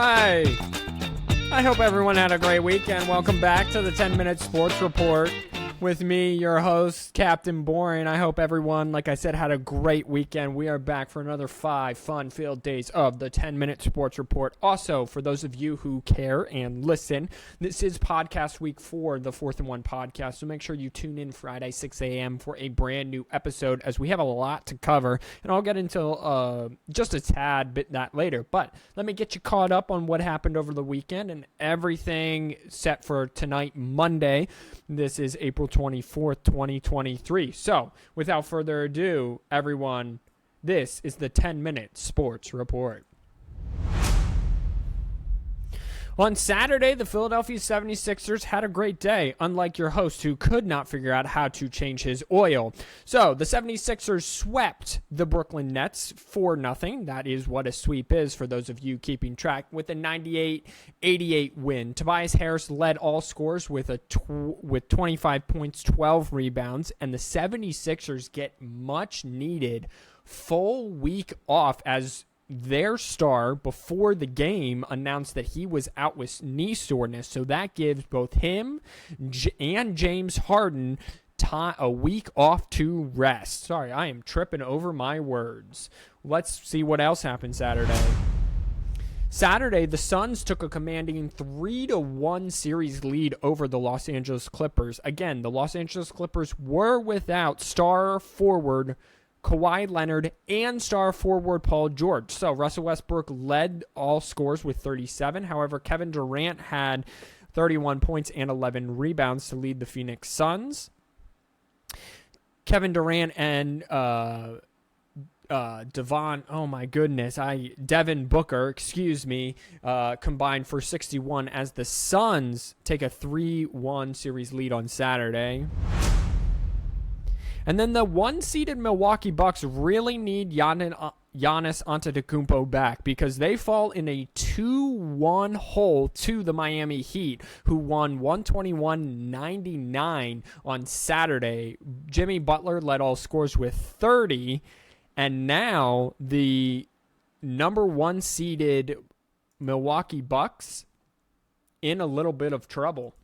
Hi. I hope everyone had a great weekend. Welcome back to the 10-Minute Sports Report with me, your host, Captain Boring. I hope everyone, like I said, had a great weekend. We are back for another 5 fun-filled days of the 10-Minute Sports Report. Also, for those of you who care and listen, this is podcast week 4, the 4th and 1 podcast, so make sure you tune in Friday, 6 a.m. for a brand new episode, as we have a lot to cover, and I'll get into just a tad bit that later. But let me get you caught up on what happened over the weekend and everything set for tonight, Monday. This is April 24th, 2023. So, without further ado, everyone, this is the 10-Minute Sports Report. On Saturday, the Philadelphia 76ers had a great day, unlike your host who could not figure out how to change his oil. So, the 76ers swept the Brooklyn Nets 4-0. That is what a sweep is for those of you keeping track, with a 98-88 win. Tobias Harris led all scorers with 25 points, 12 rebounds, and the 76ers get much needed full week off as their star before the game announced that he was out with knee soreness. So that gives both him and James Harden a week off to rest. Sorry, I am tripping over my words. Let's see what else happened Saturday. Saturday, the Suns took a commanding 3-1 series lead over the Los Angeles Clippers. Again, the Los Angeles Clippers were without star forward Kawhi Leonard and star forward Paul George. So Russell Westbrook led all scores with 37. However, Kevin Durant had 31 points and 11 rebounds to lead the Phoenix Suns. Kevin Durant and Devin Booker, combined for 61 as the Suns take a 3-1 series lead on Saturday. And then the one-seeded Milwaukee Bucks really need Giannis Antetokounmpo back, because they fall in a 2-1 hole to the Miami Heat, who won 121-99 on Saturday. Jimmy Butler led all scores with 30, and now the number 1 seeded Milwaukee Bucks in a little bit of trouble.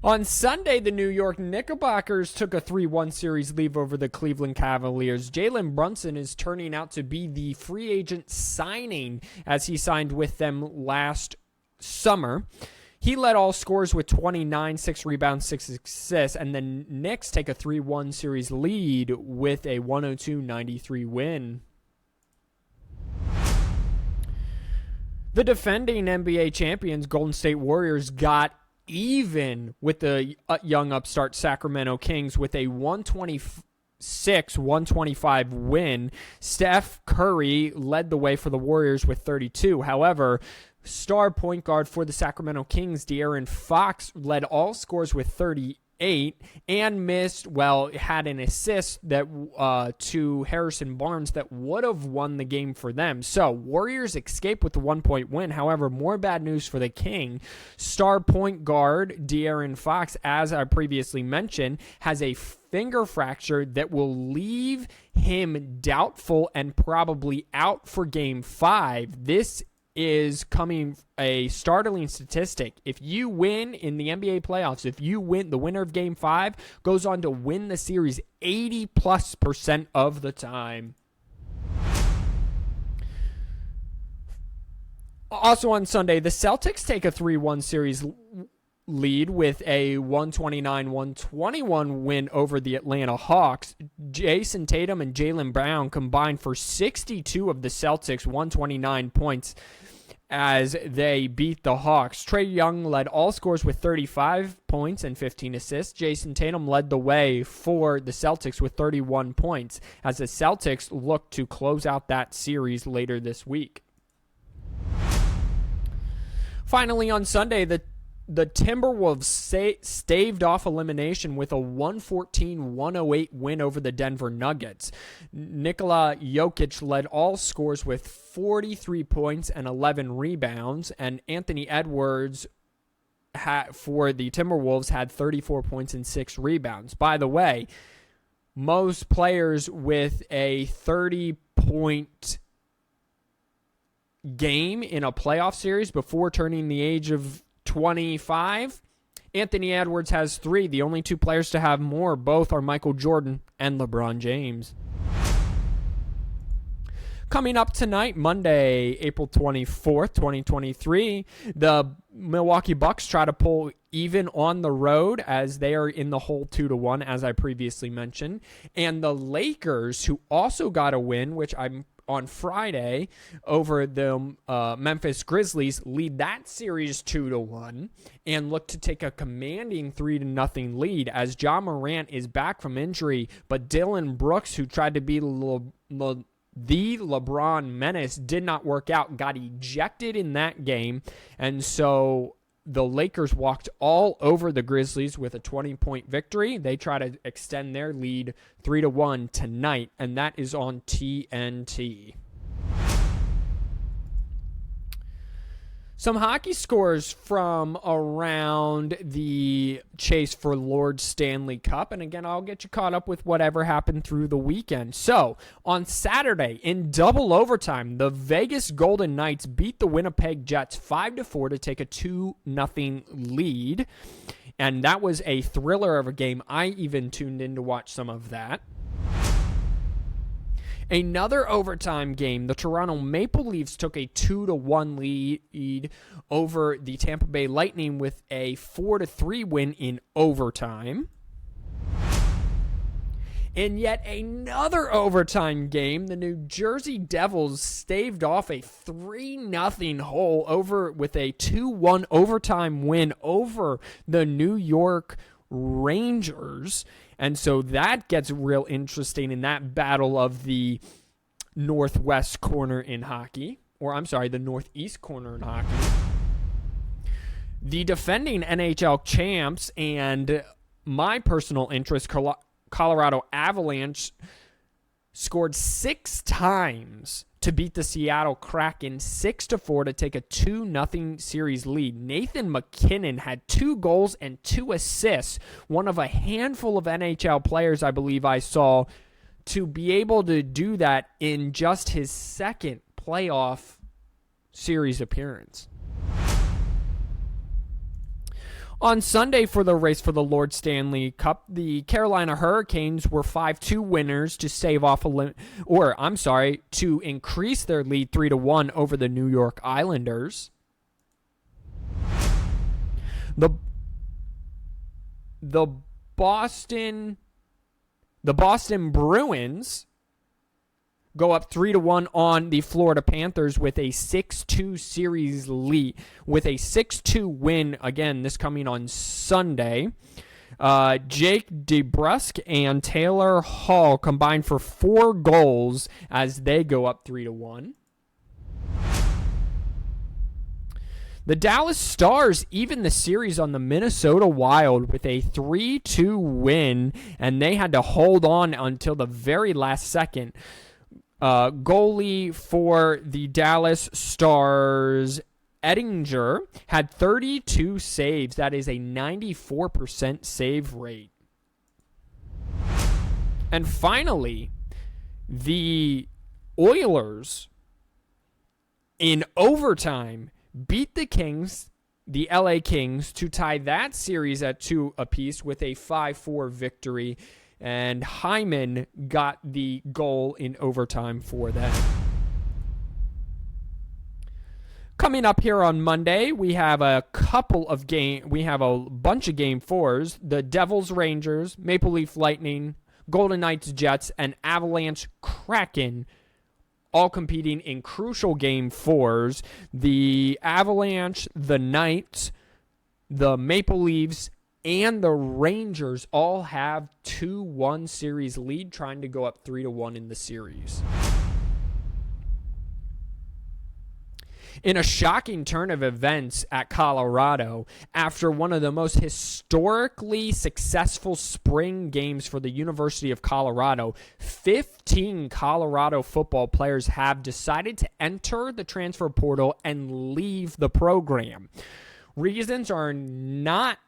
On Sunday, the New York Knickerbockers took a 3-1 series lead over the Cleveland Cavaliers. Jalen Brunson is turning out to be the free agent signing, as he signed with them last summer. He led all scores with 29, 6 rebounds, 6 assists, and the Knicks take a 3-1 series lead with a 102-93 win. The defending NBA champions, Golden State Warriors, got even with the young upstart Sacramento Kings with a 126-125 win. Steph Curry led the way for the Warriors with 32. However, star point guard for the Sacramento Kings, De'Aaron Fox, led all scores with 38 and had an assist that to Harrison Barnes that would have won the game for them. So Warriors escape with the 1-point win. However, more bad news for the King. Star point guard De'Aaron Fox, as I previously mentioned, has a finger fracture that will leave him doubtful and probably out for Game 5. This is coming a startling statistic. If you win in the NBA playoffs, if you win, the winner of Game 5 goes on to win the series 80+% of the time. Also on Sunday, the Celtics take a 3-1 series lead with a 129-121 win over the Atlanta Hawks. Jason Tatum and Jaylen Brown combined for 62 of the Celtics' 129 points as they beat the Hawks. Trae Young led all scores with 35 points and 15 assists. Jason Tatum led the way for the Celtics with 31 points as the Celtics look to close out that series later this week. Finally, on Sunday, the Timberwolves staved off elimination with a 114-108 win over the Denver Nuggets. Nikola Jokic led all scores with 43 points and 11 rebounds, and Anthony Edwards for the Timberwolves had 34 points and 6 rebounds. By the way, most players with a 30-point game in a playoff series before turning the age of 25. Anthony Edwards has 3. The only 2 players to have more, both are Michael Jordan and LeBron James. Coming up tonight, Monday, April 24th, 2023, the Milwaukee Bucks try to pull even on the road as they are in the hole 2-1, as I previously mentioned. And the Lakers, who also got a win, which I'm on Friday, over the Memphis Grizzlies, lead that series 2-1 and look to take a commanding 3-0 lead as Ja Morant is back from injury, but Dylan Brooks, who tried to be the LeBron menace, did not work out, got ejected in that game, and so the Lakers walked all over the Grizzlies with a 20-point victory. They try to extend their lead 3-1 tonight, and that is on TNT. Some hockey scores from around the chase for Lord Stanley Cup. And again, I'll get you caught up with whatever happened through the weekend. So, on Saturday, in double overtime, the Vegas Golden Knights beat the Winnipeg Jets 5-4 to take a 2-0 lead. And that was a thriller of a game. I even tuned in to watch some of that. Another overtime game, the Toronto Maple Leafs took a 2-1 lead over the Tampa Bay Lightning with a 4-3 win in overtime. In yet another overtime game, the New Jersey Devils staved off a 3-0 hole over with a 2-1 overtime win over the New York Rangers. And so that gets real interesting in that battle of the northwest corner in hockey. Or, I'm sorry, the northeast corner in hockey. The defending NHL champs and my personal interest, Colorado Avalanche, scored 6 times to beat the Seattle Kraken 6-4 to take a 2-0 series lead. Nathan MacKinnon had 2 goals and 2 assists, one of a handful of NHL players I believe I saw to be able to do that in just his second playoff series appearance. On Sunday for the race for the Lord Stanley Cup, the Carolina Hurricanes were 5-2 winners to to increase their lead 3-1 over the New York Islanders. The Boston Bruins go up 3-1 on the Florida Panthers with a 6-2 series lead, with a 6-2 win, again, this coming on Sunday. Jake DeBrusk and Taylor Hall combined for 4 goals as they go up 3-1. The Dallas Stars even the series on the Minnesota Wild with a 3-2 win, and they had to hold on until the very last second. Goalie for the Dallas Stars, Ettinger, had 32 saves. That is a 94% save rate. And finally, the Oilers, in overtime, beat the LA Kings, to tie that series at 2 apiece with a 5-4 victory. And Hyman got the goal in overtime for them. Coming up here on Monday, we have a bunch of game 4s. The Devils Rangers, Maple Leaf Lightning, Golden Knights Jets, and Avalanche Kraken all competing in crucial game 4s. The Avalanche, the Knights, the Maple Leafs, and the Rangers all have 2-1 series lead, trying to go up 3-1 in the series. In a shocking turn of events at Colorado, after one of the most historically successful spring games for the University of Colorado, 15 Colorado football players have decided to enter the transfer portal and leave the program. Reasons are not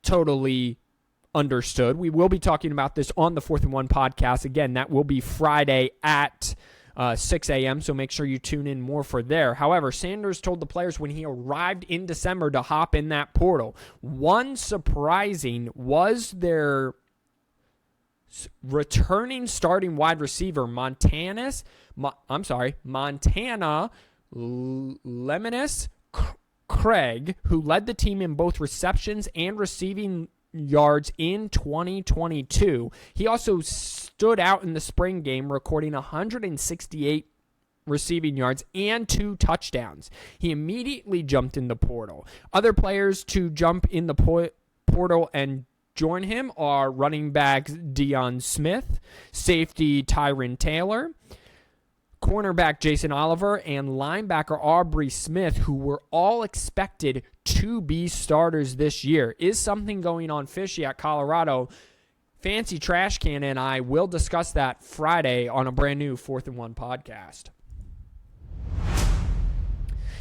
totally understood. We will be talking about this on the 4th and 1 podcast. Again, that will be Friday at 6 a.m., so make sure you tune in more for there. However, Sanders told the players when he arrived in December to hop in that portal. One surprising was their returning starting wide receiver, Montana Lemonis Craig, who led the team in both receptions and receiving yards in 2022. He also stood out in the spring game, recording 168 receiving yards and 2 touchdowns. He immediately jumped in the portal. Other players to jump in the portal and join him are running backs Deion Smith, safety Tyron Taylor, cornerback Jason Oliver, and linebacker Aubrey Smith, who were all expected to be starters this year. Is something going on fishy at Colorado? Fancy Trash Can and I will discuss that Friday on a brand new 4th and 1 podcast.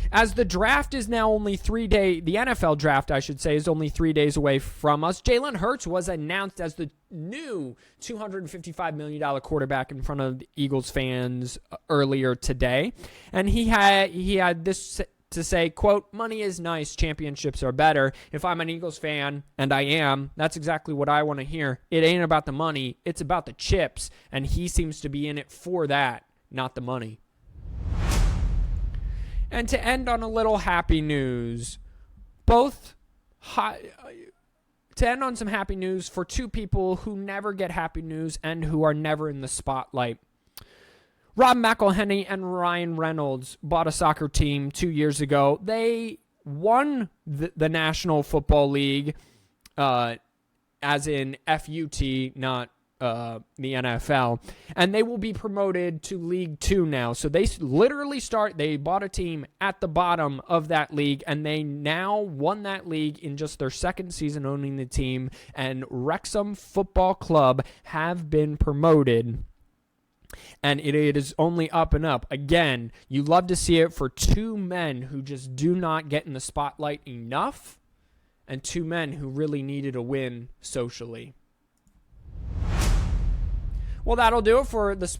As the draft is now only the NFL draft, I should say, is only 3 days away from us. Jalen Hurts was announced as the new $255 million quarterback in front of the Eagles fans earlier today. And he had this to say, quote, "Money is nice, championships are better. If I'm an Eagles fan, and I am, that's exactly what I want to hear. It ain't about the money, it's about the chips." And he seems to be in it for that, not the money. And to end on a little happy news, to end on some happy news for 2 people who never get happy news and who are never in the spotlight. Rob McElhenney and Ryan Reynolds bought a soccer team 2 years ago. They won the National Football League, as in FUT, not the NFL, and they will be promoted to League 2 now. So they literally they bought a team at the bottom of that league, and they now won that league in just their second season owning the team, and Wrexham Football Club have been promoted. And it is only up and up. Again, you love to see it for 2 men who just do not get in the spotlight enough, and 2 men who really needed a win socially. Well, that'll do it for the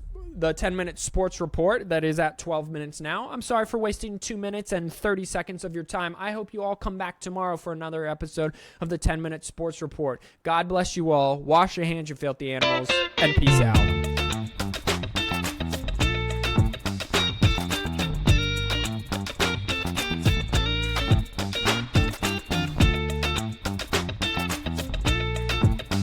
10-minute sports report that is at 12 minutes now. I'm sorry for wasting 2 minutes and 30 seconds of your time. I hope you all come back tomorrow for another episode of the 10-minute sports report. God bless you all. Wash your hands, you filthy animals, and peace out.